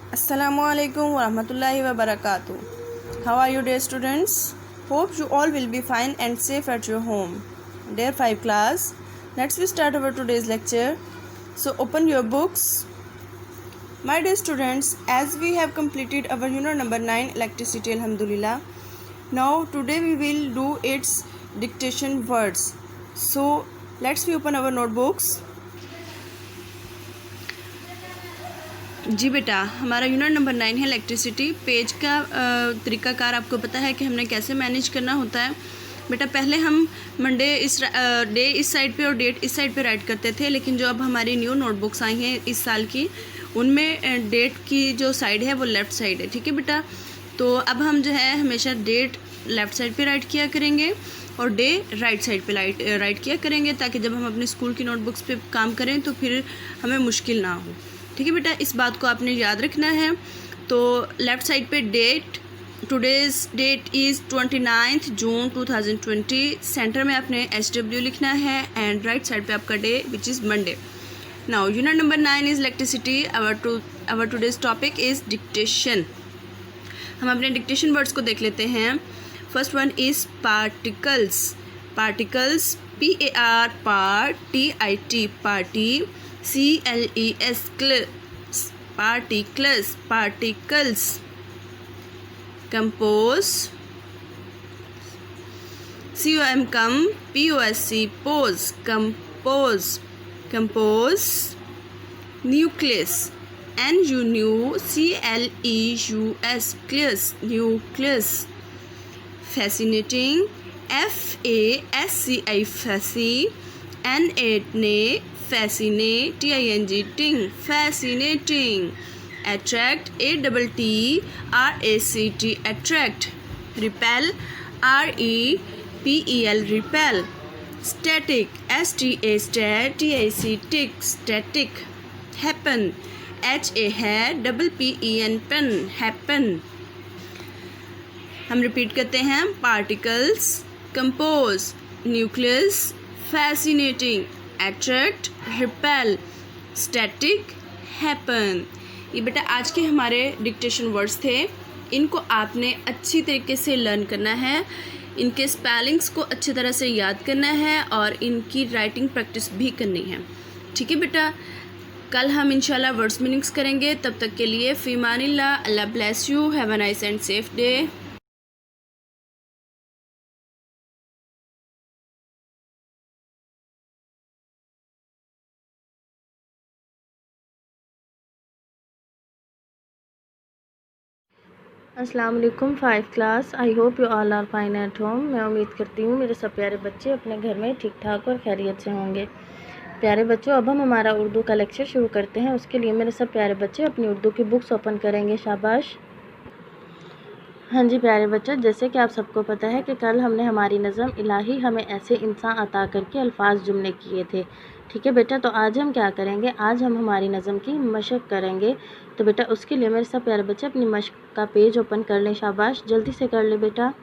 Assalamualaikum warahmatullahi wabarakatuh. How are you, dear students? Hope you all will be fine and safe at your home. Dear 5 class, let's start our today's lecture. So open your books. My dear students, as we have completed our unit number 9 electricity, alhamdulillah. Now today we will do its dictation words. So let's open our notebooks. जी बेटा, हमारा unit number 9 है electricity. Page का तरीकाकार आपको पता है कि हमने कैसे मैनेज करना होता है। बेटा पहले हम मंडे डे इस साइड पे और डेट इस साइड पे राइट करते थे, लेकिन जो अब हमारी न्यू नोटबुक्स आई हैं इस साल की, उनमें डेट की जो साइड है वो लेफ़्ट साइड है। ठीक है बेटा, तो अब हम जो है हमेशा डेट लेफ़्ट साइड पे राइट किया करेंगे और डे राइट साइड पे राइट किया करेंगे, ताकि जब हम अपने स्कूल की नोटबुक्स पे काम करें तो फिर हमें मुश्किल ना हो। ठीक है बेटा, इस बात को आपने याद रखना है। तो लेफ़्ट साइड पे date, today's date is 29 June 2020। Centre में आपने SW लिखना है एंड राइट साइड पे आपका day which is Monday. Now unit number 9 is electricity. Our today's topic is dictation. हम अपने डिक्टेशन वर्ड्स को देख लेते हैं। First one is particles. Particles PAR part, TIT party, CLES particles, particles. Compose, COM come, POSE pose, compose, compose. Nucleus, NUCLEUS, nucleus. Fascinating, FASCI, fasci, NA fascinate, TING, fascinating. Attract, ATTRACT, attract. Repel, REPEL, repel. Static, STA, stat, TIC, static. Happen, HAPPEN, pen, happen. हम repeat करते हैं। Particles, compose, nucleus, fascinating, attract, repel, static, happen. ये बेटा आज के हमारे dictation words थे। इनको आपने अच्छी तरीके से लर्न करना है, इनके स्पेलिंग्स को अच्छी तरह से याद करना है और इनकी राइटिंग प्रैक्टिस भी करनी है। ठीक है बेटा, कल हम इंशाल्लाह वर्ड्स मीनिंग्स करेंगे। तब तक के लिए फ़ीमानिल्लाह, Allah bless you, have a nice and safe day. अस्सलाम वालेकुम 5 class. I hope you all are fine at home. मैं उम्मीद करती हूँ मेरे सब प्यारे बच्चे अपने घर में ठीक ठाक और खैरियत से होंगे। प्यारे बच्चों, अब हम हमारा उर्दू का लेक्चर शुरू करते हैं। उसके लिए मेरे सब प्यारे बच्चे अपनी उर्दू की बुक्स ओपन करेंगे। शाबाश। हाँ जी प्यारे बच्चों, जैसे कि आप सबको पता है कि कल हमने हमारी नज़म इलाही हमें ऐसे इंसान अता करके अल्फाज जुमले किए थे। ठीक है बेटा, तो आज हम क्या करेंगे, आज हम हमारी नज़म की मशक करेंगे। तो बेटा उसके लिए मेरे सब प्यारे बच्चे अपनी मशक का पेज ओपन कर लें। शाबाश, जल्दी से कर ले बेटा।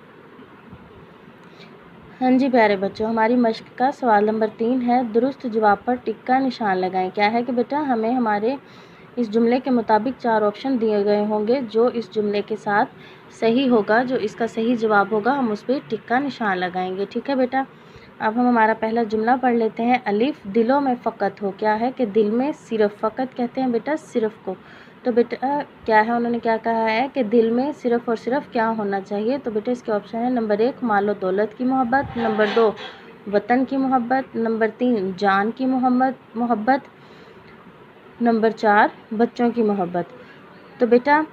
हाँ जी प्यारे बच्चों, हमारी मशक का सवाल नंबर 3 है। दुरुस्त जवाब पर टिक का निशान लगाएं। क्या है कि बेटा हमें हमारे इस जुमले के मुताबिक 4 ऑप्शन दिए गए होंगे। जो इस जुमले के साथ सही होगा, जो इसका सही जवाब होगा, हम उस पर टिक का निशान लगाएंगे। ठीक है बेटा, अब हम हमारा पहला जुमला पढ़ लेते हैं। अलिफ, दिलों में फ़कत हो। क्या है कि दिल में सिर्फ, फ़कत कहते हैं बेटा सिर्फ को। तो बेटा क्या है, उन्होंने क्या कहा है कि दिल में सिर्फ और सिर्फ क्या होना चाहिए। तो बेटा इसके ऑप्शन है नंबर 1 मालो दौलत की मोहब्बत, नंबर 2 वतन की मोहब्बत, नंबर 3 जान की मोहब्बत, नंबर 4 बच्चों की मोहब्बत। तो बेटा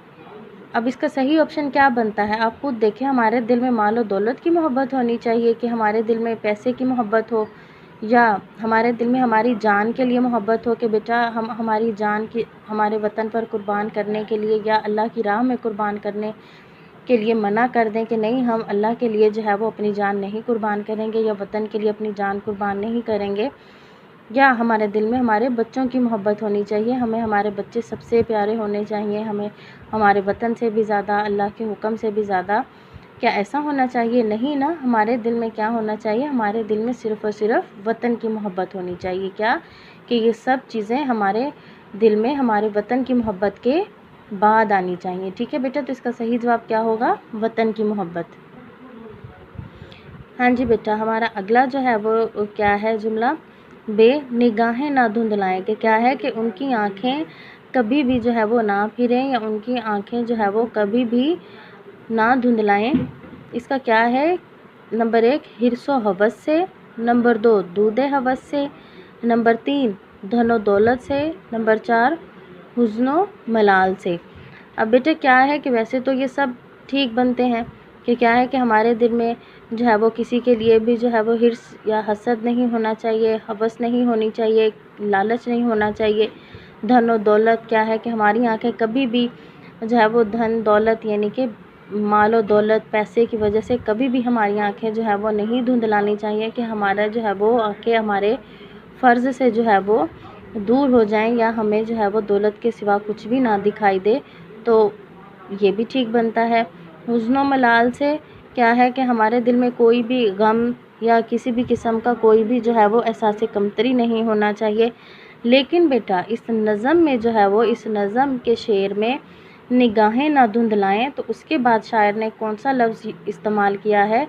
अब इसका सही ऑप्शन क्या बनता है, आप खुद देखें। हमारे दिल में मालो दौलत की मोहब्बत होनी चाहिए कि हमारे दिल में पैसे की मोहब्बत हो, या हमारे दिल में हमारी जान के लिए मोहब्बत हो कि बेटा हम हमारी जान की हमारे वतन पर कुर्बान करने के लिए या अल्लाह की राह में कुर्बान करने के लिए मना कर दें कि नहीं, हम अल्लाह के लिए जो है वो अपनी जान नहीं कुर्बान करेंगे या वतन के लिए अपनी जान कुर्बान नहीं करेंगे। या हमारे दिल में हमारे बच्चों की मोहब्बत होनी चाहिए, हमें हमारे बच्चे सबसे प्यारे होने चाहिए, हमें हमारे वतन से भी ज़्यादा, अल्लाह के हुक्म से भी ज़्यादा। क्या ऐसा होना चाहिए? नहीं ना, हमारे दिल में क्या होना चाहिए, हमारे दिल में सिर्फ़ और सिर्फ वतन की मोहब्बत होनी चाहिए। क्या कि ये सब चीज़ें हमारे दिल में हमारे वतन की मोहब्बत के बाद आनी चाहिए। ठीक है बेटा, तो इसका सही जवाब क्या होगा? वतन की मोहब्बत। हाँ जी बेटा, हमारा अगला जो है वो क्या है जुमला? बेनिगाहें ना धुंधलाएं, कि क्या है कि उनकी आँखें कभी भी जो है वो ना फिरें, या उनकी आँखें जो है वो कभी भी ना धुंधलाएं। इसका क्या है? नंबर 1 हिर्सो हवस से, नंबर 2 दूधे हवस से, नंबर 3 धनो दौलत से, नंबर 4 हुस्नो मलाल से। अब बेटा क्या है कि वैसे तो ये सब ठीक बनते हैं कि क्या है कि हमारे दिल में जो है वो किसी के लिए भी जो है वो हिर्स या हसद नहीं होना चाहिए, हवस नहीं होनी चाहिए, लालच नहीं होना चाहिए। धन और दौलत क्या है कि हमारी आंखें कभी भी जो है वो धन दौलत यानी कि माल और दौलत पैसे की वजह से कभी भी हमारी आंखें जो है वो नहीं धुंधलानी चाहिए कि हमारा जो है वो आंखें हमारे फ़र्ज़ से जो है वो दूर हो जाएं, या हमें जो है वो दौलत के सिवा कुछ भी ना दिखाई दे, तो ये भी ठीक बनता है। हुस्न व मलाल से क्या है कि हमारे दिल में कोई भी गम या किसी भी किस्म का कोई भी जो है वो एहसास कमतरी नहीं होना चाहिए। लेकिन बेटा इस नज़म में जो है वो, इस नज़म के शेर में निगाहें ना धुंधलाएं, तो उसके बाद शायर ने कौन सा लफ्ज़ इस्तेमाल किया है,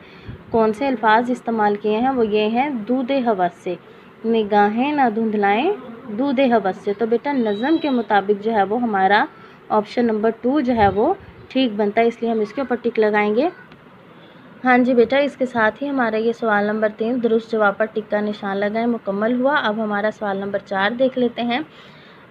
कौन से अल्फाज इस्तेमाल किए हैं? वो ये हैं दूधे हवस से। निगाहें ना धुंधलाएं दूधे हवस से। तो बेटा नज़म के मुताबिक जो है वो हमारा ऑप्शन नंबर 2 जो है वो ठीक बनता है, इसलिए हम इसके ऊपर टिक लगाएंगे। हाँ जी बेटा, इसके साथ ही हमारा ये सवाल नंबर 3 दुरुस्त जवाब पर टिक का निशान लगाएं मुकम्मल हुआ। अब हमारा सवाल नंबर 4 देख लेते हैं।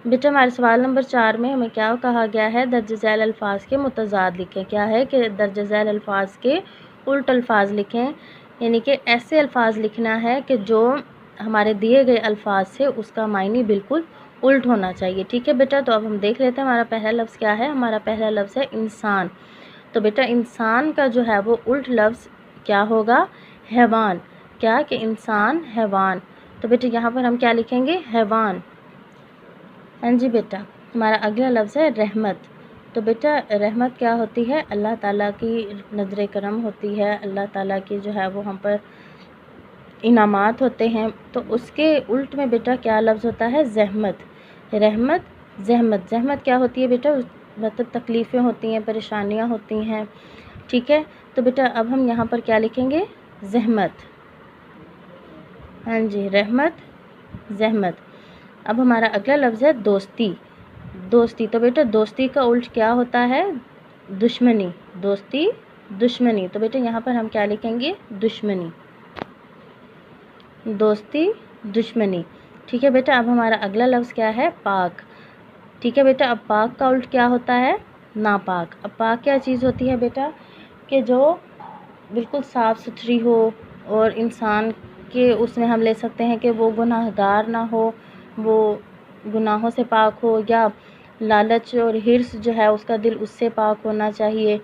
बेटा हमारे सवाल नंबर 4 में हमें क्या कहा गया है? दर्ज झैल अल्फाज के मुतज़ाद लिखें। क्या है कि दर्ज झैल अल्फाज के उल्ट अल्फाज लिखें, यानी कि ऐसे अल्फाज लिखना है कि जो हमारे दिए गए अल्फाज से उसका मायने बिल्कुल उल्ट होना चाहिए। ठीक है बेटा, तो अब हम देख लेते हैं हमारा पहला लफ्ज़ क्या है। हमारा पहला लफ्ज़ है इंसान। तो बेटा इंसान का जो है वो उल्ट लफ्ज़ क्या होगा? हैवान। क्या कि इंसान हैवान। तो बेटा यहाँ पर हम क्या लिखेंगे? हैवान। हाँ जी बेटा, हमारा अगला लफ्ज़ है रहमत। तो बेटा रहमत क्या होती है? अल्लाह ताला की नज़र करम होती है, अल्लाह ताला की जो है वो हम पर इनामात होते हैं। तो उसके उल्ट में बेटा क्या लफ्ज़ होता है? ज़हमत। रहमत ज़हमत। ज़हमत क्या होती है बेटा? मतलब तकलीफ़ें होती हैं, परेशानियां होती हैं। ठीक है, तो बेटा अब हम यहाँ पर क्या लिखेंगे? ज़हमत। हाँ जी, रहमत ज़हमत। अब हमारा अगला लफ्ज़ है दोस्ती। दोस्ती। तो बेटा दोस्ती का उल्ट क्या होता है? दुश्मनी। दोस्ती दुश्मनी। तो बेटा यहाँ पर हम क्या लिखेंगे? दुश्मनी। दोस्ती दुश्मनी। ठीक है बेटा, अब हमारा अगला लफ्ज़ क्या है? पाक। ठीक है बेटा, अब पाक का उल्ट क्या होता है? नापाक। अब पाक क्या चीज़ होती है बेटा? कि जो बिल्कुल साफ़ सुथरी हो और इंसान के उसमें हम ले सकते हैं कि वो गुनाहगार ना हो, वो गुनाहों से पाक हो, या लालच और हिर्स जो है उसका दिल उससे पाक होना चाहिए।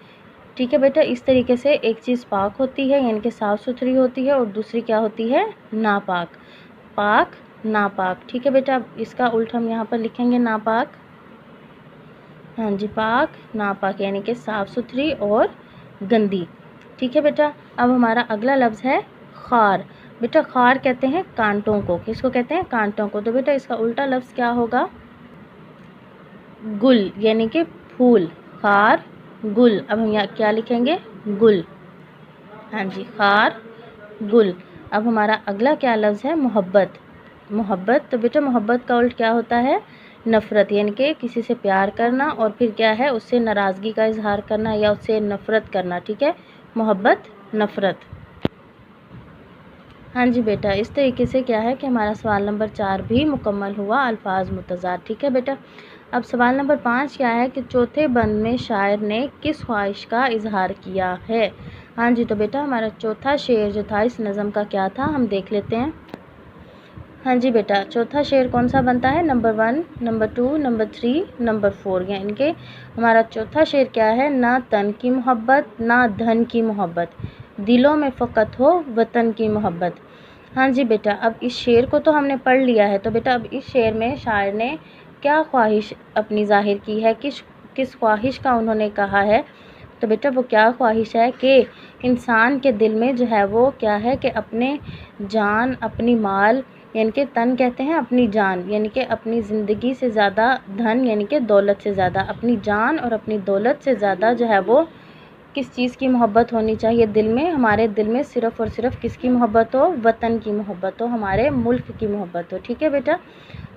ठीक है बेटा, इस तरीके से एक चीज़ पाक होती है यानी कि साफ़ सुथरी होती है, और दूसरी क्या होती है? नापाक। पाक नापाक। ठीक है बेटा, अब इसका उल्ट हम यहाँ पर लिखेंगे नापाक। हाँ जी, पाक नापाक यानी कि साफ़ सुथरी और गंदी। ठीक है बेटा, अब हमारा अगला लफ्ज़ है खार। बेटा खार कहते हैं कांटों को। किसको कहते हैं? कांटों को। तो बेटा इसका उल्टा लफ्ज़ क्या होगा? गुल यानी कि फूल। खार गुल। अब हम यहाँ क्या लिखेंगे? गुल। हाँ जी, खार गुल। अब हमारा अगला क्या लफ्ज़ है? मोहब्बत। मोहब्बत। तो बेटा मोहब्बत का उल्ट क्या होता है? नफ़रत, यानी कि किसी से प्यार करना और फिर क्या है? उससे नाराज़गी का इजहार करना या उससे नफ़रत करना। ठीक है, मोहब्बत नफ़रत। हाँ जी बेटा, इस तरीके से क्या है कि हमारा सवाल नंबर 4 भी मुकम्मल हुआ, अल्फाज मुतज़ाद। ठीक है बेटा, अब सवाल नंबर 5 क्या है कि चौथे बंद में शायर ने किस ख्वाहिश का इजहार किया है? हाँ जी, तो बेटा हमारा चौथा शेर जो था इस नज़म का क्या था, हम देख लेते हैं। हाँ जी बेटा, चौथा शेर कौन सा बनता है? Number 1, number 2, number 3, number 4। यानी कि हमारा चौथा शेर क्या है? ना तन की मोहब्बत ना धन की मोहब्बत, दिलों में फ़कत हो वतन की मोहब्बत। हाँ जी बेटा, अब इस शेर को तो हमने पढ़ लिया है। तो बेटा अब इस शेर में शायर ने क्या ख्वाहिश अपनी ज़ाहिर की है, किस ख्वाहिश का उन्होंने कहा है? तो बेटा वो क्या ख्वाहिश है कि इंसान के दिल में जो है वो क्या है कि अपने जान, अपनी माल यानी कि तन कहते हैं अपनी जान, यानी कि अपनी ज़िंदगी से ज़्यादा धन, यानी कि दौलत से ज़्यादा, अपनी जान और अपनी दौलत से ज़्यादा जो है वो किस चीज़ की मोहब्बत होनी चाहिए दिल में? हमारे दिल में सिर्फ़ और सिर्फ किसकी मोहब्बत हो? वतन की मोहब्बत हो, हमारे मुल्क की मोहब्बत हो। ठीक है बेटा।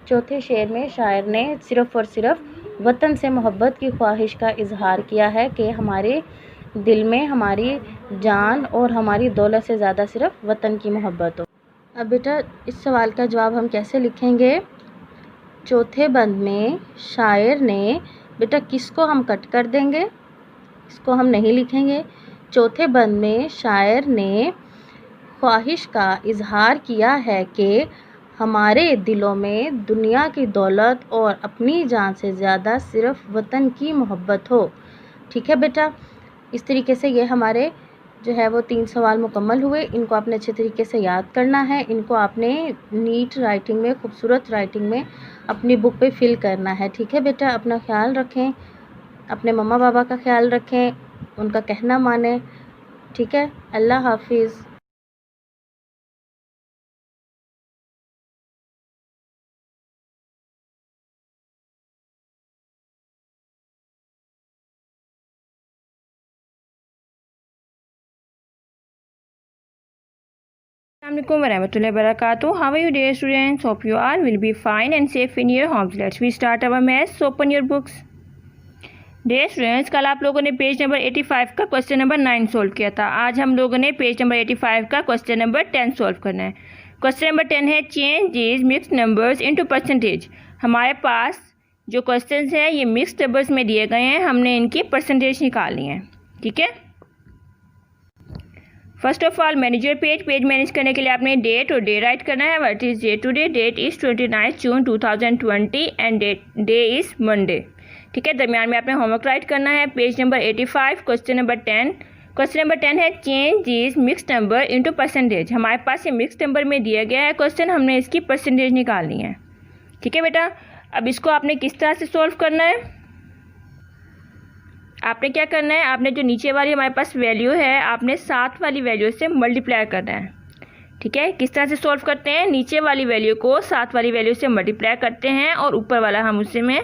चौथे शेर में शायर ने सिर्फ़ और सिर्फ वतन से मोहब्बत की ख्वाहिश का इजहार किया है कि हमारे दिल में हमारी जान और हमारी दौलत से ज़्यादा सिर्फ वतन की मोहब्बत हो। अब बेटा इस सवाल का जवाब हम कैसे लिखेंगे? चौथे बंद में शायर ने, बेटा किसको हम कट कर देंगे, इसको हम नहीं लिखेंगे। चौथे बंद में शायर ने ख्वाहिश का इजहार किया है कि हमारे दिलों में दुनिया की दौलत और अपनी जान से ज़्यादा सिर्फ वतन की मोहब्बत हो। ठीक है बेटा। इस तरीके से ये हमारे जो है वो 3 सवाल मुकम्मल हुए। इनको आपने अच्छे तरीके से याद करना है। इनको आपने नीट राइटिंग में, खूबसूरत राइटिंग में अपनी बुक पे फिल करना है। ठीक है बेटा। अपना ख्याल रखें, अपने मम्मा पापा का ख्याल रखें, उनका कहना मानें। ठीक है। अल्लाह हाफिज़। Assalamualaikum warahmatullahi wabarakatuh. How are you dear students? Hope you all will be fine and safe in your homes. Let's we start our maths. Open your books. Dear students, कल आप लोगों ने पेज नंबर 85 का question number 9 solve किया था। आज हम लोगों ने पेज नंबर 85 का क्वेश्चन नंबर 10 सॉल्व करना है। क्वेश्चन नंबर 10 है change these mixed numbers into percentage. हमारे पास जो क्वेश्चन है ये मिक्स्ड नंबर्स में दिए गए हैं, हमने इनकी परसेंटेज निकालनी है। ठीक है। First of all manager page manage करने के लिए आपने डेट और डे राइट करना है। What is day today? Date is 29 June 2020 and day is Monday. ठीक है। दरमियान में आपने होमवर्क राइट करना है। Page number 85 question number 10। Question number 10 है change this mixed number into percentage. हमारे पास ये मिक्स्ड नंबर में दिया गया है क्वेश्चन, हमने इसकी परसेंटेज निकालनी है। ठीक है बेटा। अब इसको आपने किस तरह से सॉल्व करना है? आपने क्या करना है, आपने जो नीचे वाली हमारे पास वैल्यू है आपने 7 वाली वैल्यू से मल्टीप्लाई करना है। ठीक है। किस तरह से सॉल्व करते हैं? नीचे वाली वैल्यू को 7 वाली वैल्यू से मल्टीप्लाई करते हैं और ऊपर वाला हम उसे में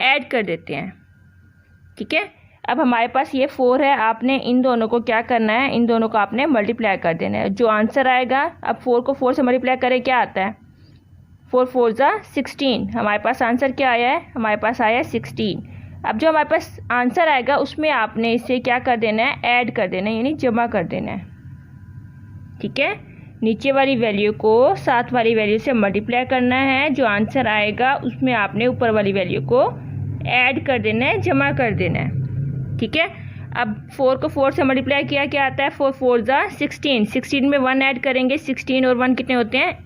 ऐड कर देते हैं। ठीक है। अब हमारे पास ये 4 है, आपने इन दोनों को क्या करना है, इन दोनों को आपने मल्टीप्लाई कर देना है। जो आंसर आएगा, अब 4 को 4 से मल्टीप्लाई करें क्या आता है? 4 4 जा 16। हमारे पास आंसर क्या आया है? हमारे पास आया है 16। अब जो हमारे पास आंसर आएगा उसमें आपने इसे क्या कर देना है, ऐड कर देना है, यानी जमा कर देना है। ठीक है। नीचे वाली वैल्यू को 7 वाली वैल्यू से मल्टीप्लाई करना है, जो आंसर आएगा उसमें आपने ऊपर वाली वैल्यू को ऐड कर देना है, जमा कर देना है। ठीक है। अब 4 को 4 से मल्टीप्लाई किया क्या आता है? 4 4 जा 16। 16 में 1 ऐड करेंगे, 16 और 1 कितने होते हैं?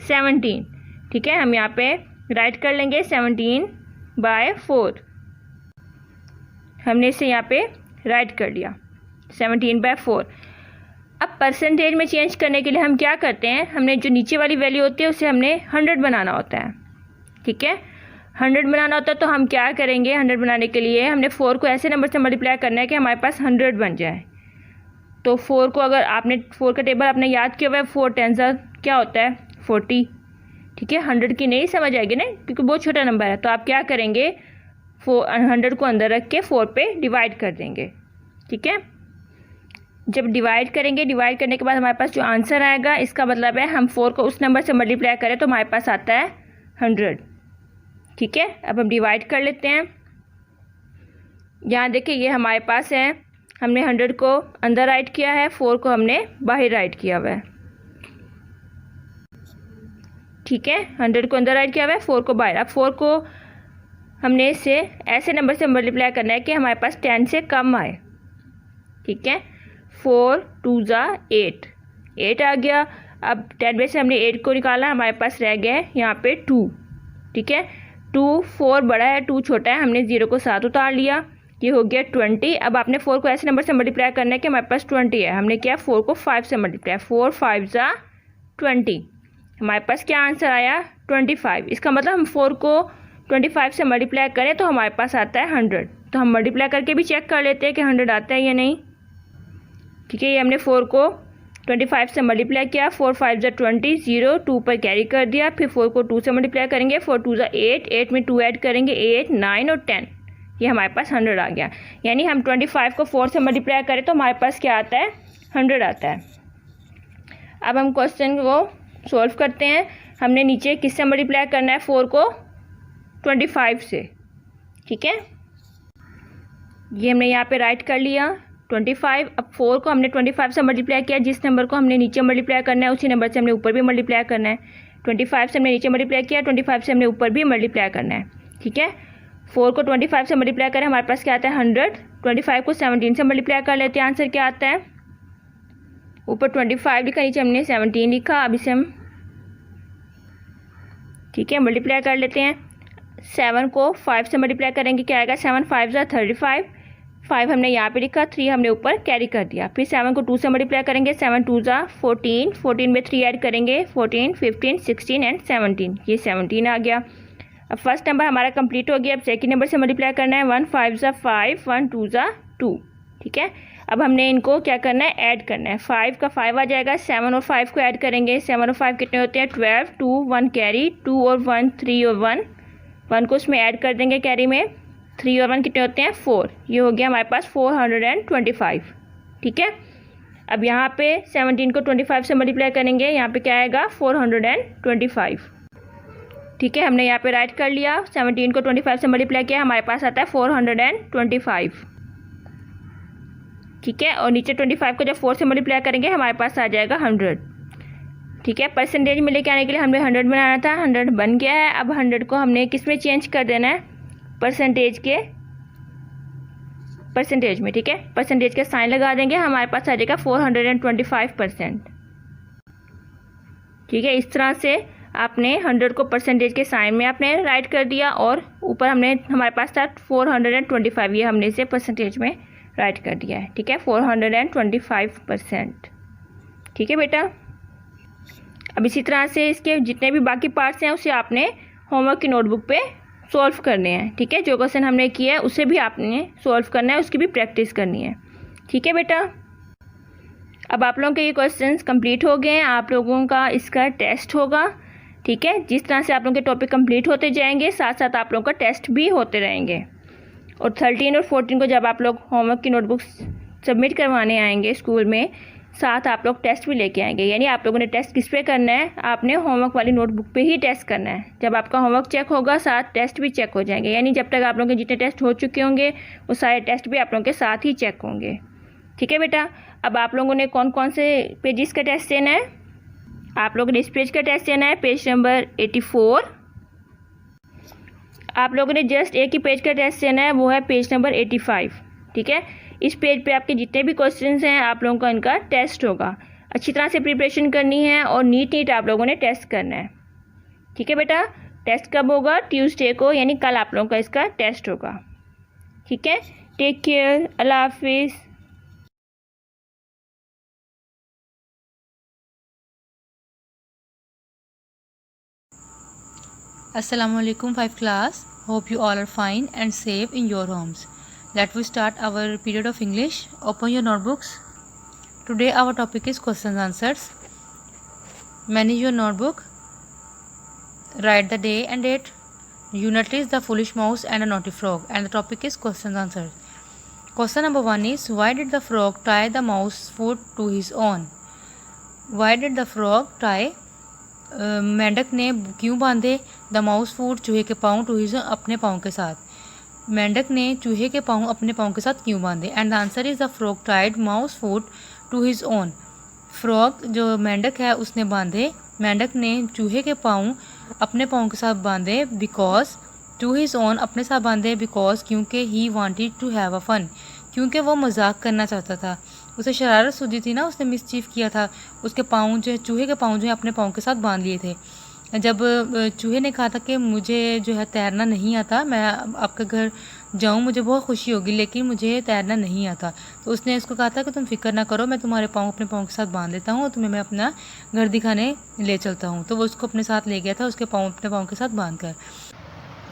17। ठीक है। हम यहाँ पे राइट कर लेंगे 17/4। हमने इसे यहाँ पे राइट कर लिया 17/4। अब परसेंटेज में चेंज करने के लिए हम क्या करते हैं, हमने जो नीचे वाली वैल्यू होती है उसे हमने 100 बनाना होता है। ठीक है। 100 बनाना होता है तो हम क्या करेंगे, 100 बनाने के लिए हमने 4 को ऐसे नंबर से मल्टीप्लाई करना है कि हमारे पास 100 बन जाए। तो 4 को अगर आपने 4 का टेबल आपने याद किया हुआ है, 4 10 क्या होता है? 40। ठीक है। 100 की नहीं समझ आएगी ना, क्योंकि बहुत छोटा नंबर है। तो आप क्या करेंगे, 100 को अंदर रख के 4 पे डिवाइड कर देंगे। ठीक है। जब डिवाइड करेंगे, डिवाइड करने के बाद हमारे पास जो आंसर आएगा, इसका मतलब है हम 4 को उस नंबर से मल्टीप्लाई करें तो हमारे पास आता है 100। ठीक है। अब हम डिवाइड कर लेते हैं। यहाँ देखिए ये हमारे पास है, हमने 100 को अंदर राइट किया है, 4 को हमने बाहर राइट किया हुआ है। ठीक है। 100 को अंदर राइट किया हुआ है, 4 को बाहर। अब 4 को हमने इसे ऐसे नंबर से मल्टीप्लाई करना है कि हमारे पास 10 से कम आए। ठीक है। 4 2 जा 8, 8 आ गया। अब 10 में से हमने 8 को निकाला, हमारे पास रह गया है यहाँ पे 2। ठीक है। 2 4 बड़ा है, 2 छोटा है, हमने 0 को 7 उतार लिया, ये हो गया 20। अब आपने 4 को ऐसे नंबर से मल्टीप्लाई करना है कि हमारे पास 20 है। हमने किया 4 को 5 से मल्टीप्लाई, 4 5 जा 20। हमारे पास क्या आंसर आया? 25। इसका मतलब हम 4 को 25 से मल्टीप्लाई करें तो हमारे पास आता है 100। तो हम मल्टीप्लाई करके भी चेक कर लेते हैं कि 100 आता है या नहीं। ठीक है। ये हमने 4 को 25 से मल्टीप्लाई किया, 4 5 ज़ा 20, 0 2 पर कैरी कर दिया, फिर 4 को 2 से मल्टीप्लाई करेंगे, 4 2 ज़ा 8, 8 में 2 ऐड करेंगे, 8 9 और 10, ये हमारे पास 100 आ गया। यानी हम 25 को 4 से मल्टीप्लाई करें तो हमारे पास क्या आता है, 100 आता है। अब हम क्वेश्चन को सॉल्व करते हैं। हमने नीचे किससे मल्टीप्लाई करना है, 4 को 25 से, ठीक है। ये हमने यहाँ पे राइट कर लिया 25। अब 4 को हमने 25 से मल्टीप्लाई किया, जिस नंबर को हमने नीचे मल्टीप्लाई करना है उसी नंबर से हमने ऊपर भी मल्टीप्लाई करना है। 25 से हमने नीचे मल्टीप्लाई किया, 25 से हमने ऊपर भी मल्टीप्लाई करना है, ठीक है। 4 को 25 से मल्टीप्लाई करें, हमारे पास क्या आता है 100। 25 को 17 से मल्टीप्लाई कर लेते हैं, आंसर क्या आता है, ऊपर 25 लिखा, नीचे हमने 17 लिखा। अब इसे हम, ठीक है, मल्टीप्लाई कर लेते हैं। 7 को 5 से मल्टीप्लाई करेंगे, क्या आएगा, 7 5 ज़ा 35, 5 हमने यहाँ पे लिखा, 3 हमने ऊपर कैरी कर दिया। फिर 7 को 2 से मल्टीप्लाई करेंगे, 7 2 ज़ा 14, 14 में 3 ऐड करेंगे, 14 15 16 एंड 17, ये 17 आ गया। अब फर्स्ट नंबर हमारा कंप्लीट हो गया। अब सेकंड नंबर से मल्टीप्लाई करना है, 1 5 ज़ा 5, 1 2 ज़ा 2, ठीक है। अब हमने इनको क्या करना है, ऐड करना है। 5 का 5 आ जाएगा, 7 और 5 को ऐड करेंगे, 7 और 5 कितने होते हैं 12, 2 1 कैरी, 2 और 1 3 और 1 को उसमें ऐड कर देंगे कैरी में, 3 और 1 कितने होते हैं 4, ये हो गया हमारे पास 425, ठीक है। अब यहाँ पे 17 को 25 से मल्टीप्लाई करेंगे, यहाँ पे क्या आएगा 425, ठीक है। हमने यहाँ पे राइट कर लिया, 17 को 25 से मल्टीप्लाई किया, हमारे पास आता है 425, ठीक है। और नीचे 25 को जब 4 से मल्टीप्लाई करेंगे हमारे पास आ जाएगा 100, ठीक है। परसेंटेज में लेके आने के लिए हमें 100 बनाना था, 100 बन गया है। अब 100 को हमने किस में चेंज कर देना है, परसेंटेज में, ठीक है। परसेंटेज का साइन लगा देंगे, हमारे पास आ जाएगा 425%, ठीक है। इस तरह से आपने 100 को परसेंटेज के साइन में आपने राइट कर दिया और ऊपर हमारे पास था 425, ये हमने इसे परसेंटेज में राइट कर दिया है, ठीक है, 425%, ठीक है बेटा। अब इसी तरह से इसके जितने भी बाकी पार्ट्स हैं उसे आपने होमवर्क की नोटबुक पे सॉल्व करने हैं, ठीक है। जो क्वेश्चन हमने किया है उसे भी आपने सॉल्व करना है, उसकी भी प्रैक्टिस करनी है, ठीक है बेटा। अब आप लोगों के ये क्वेश्चंस कंप्लीट हो गए हैं, आप लोगों का इसका टेस्ट होगा, ठीक है। जिस तरह से आप लोगों के टॉपिक कंप्लीट होते जाएंगे साथ साथ आप लोगों का टेस्ट भी होते रहेंगे। और 13 और 14 को जब आप लोग होमवर्क की नोटबुक सबमिट करवाने आएंगे स्कूल में, साथ आप लोग टेस्ट भी लेके आएंगे। यानी आप लोगों ने टेस्ट किस पे करना है, आपने होमवर्क वाली नोटबुक पे ही टेस्ट करना है। जब आपका होमवर्क चेक होगा साथ टेस्ट भी चेक हो जाएंगे। यानी जब तक आप लोगों के जितने टेस्ट हो चुके होंगे वो सारे टेस्ट भी आप लोगों के साथ ही चेक होंगे, ठीक है बेटा। अब आप लोगों ने कौन कौन से पेजेस का टेस्ट देना है, आप लोगों ने इस पेज का टेस्ट देना है, पेज नंबर 84। आप लोगों ने जस्ट एक ही पेज का टेस्ट देना है, वो है पेज नंबर 85, ठीक है। इस पेज पे आपके जितने भी क्वेश्चंस हैं आप लोगों का इनका टेस्ट होगा। अच्छी तरह से प्रिपरेशन करनी है और नीट आप लोगों ने टेस्ट करना है, ठीक है बेटा। टेस्ट कब होगा, ट्यूसडे को, यानी कल आप लोगों का इसका टेस्ट होगा, ठीक है। टेक केयर, अल्लाह हाफिज़। Assalamualaikum 5th class. Hope you all are fine and safe in your homes. Let we start our period of English. Open your notebooks. Today our topic is questions and answers. Manage your notebook. Write the day and date. Unit is the foolish mouse and a naughty frog, and the topic is questions and answers. Question number 1 is, why did the frog tie the mouse foot to his own? Why did the frog tie मेंढक ने क्यों बांधे the mouse फूट चूहे के पाँव to his अपने पाँव के साथ। मेंढक ने चूहे के पाँव अपने पाँव के साथ क्यों बांधे। And the answer is the frog tied mouse foot to his own. Frog जो मेंढक है उसने बांधे, मेंढक ने चूहे के पाँव अपने पाँव के साथ बांधे, बिकॉज टू हिज ओन अपने साथ बांधे, बिकॉज क्योंकि he wanted to have a fun, क्योंकि वो मजाक करना चाहता था। उसे शरारत सूझी थी ना, उसने मिसचीफ किया था, उसके पाँव जो है चूहे के पाँव जो है अपने पाँव के साथ बांध लिए थे। जब चूहे ने कहा था कि मुझे जो है तैरना नहीं आता, मैं आपके घर जाऊँ मुझे बहुत खुशी होगी, लेकिन मुझे तैरना नहीं आता, तो उसने उसको कहा था कि तुम फिक्र ना करो, मैं तुम्हारे पाँव अपने पाँव के साथ बांध लेता हूँ और तुम्हें मैं अपना घर दिखाने ले चलता हूँ। तो वो उसको अपने साथ ले गया था, उसके पाँव अपने पाँव के साथ बांध कर।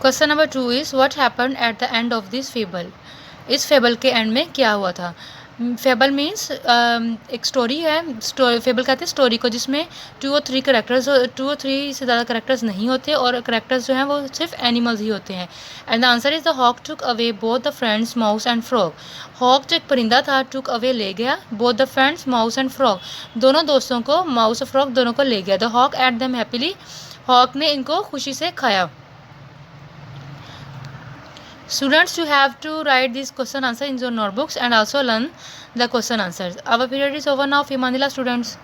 Question number 2 is, what happened at the end of this fable. इस फेबल के एंड में क्या हुआ था। फेबल मीन्स एक स्टोरी है। फेबल कहते हैं स्टोरी को जिसमें 2 और 3 करेक्टर्स, 2 और 3 से ज़्यादा करेक्टर्स नहीं होते और करेक्टर्स जो हैं वो सिर्फ एनिमल्स ही होते हैं। And the answer is the hawk took away both the friends mouse and frog. Hawk जो एक परिंदा था, टुक अवे ले गया, both the friends mouse and frog दोनों दोस्तों को, माउस और फ्रॉग दोनों को ले गया। The hawk ate them happily, hawk ने इनको खुशी से खाया। Students, you have to write this question answer in your notebooks and also learn the question answers. Our period is over now. Fi Manila students.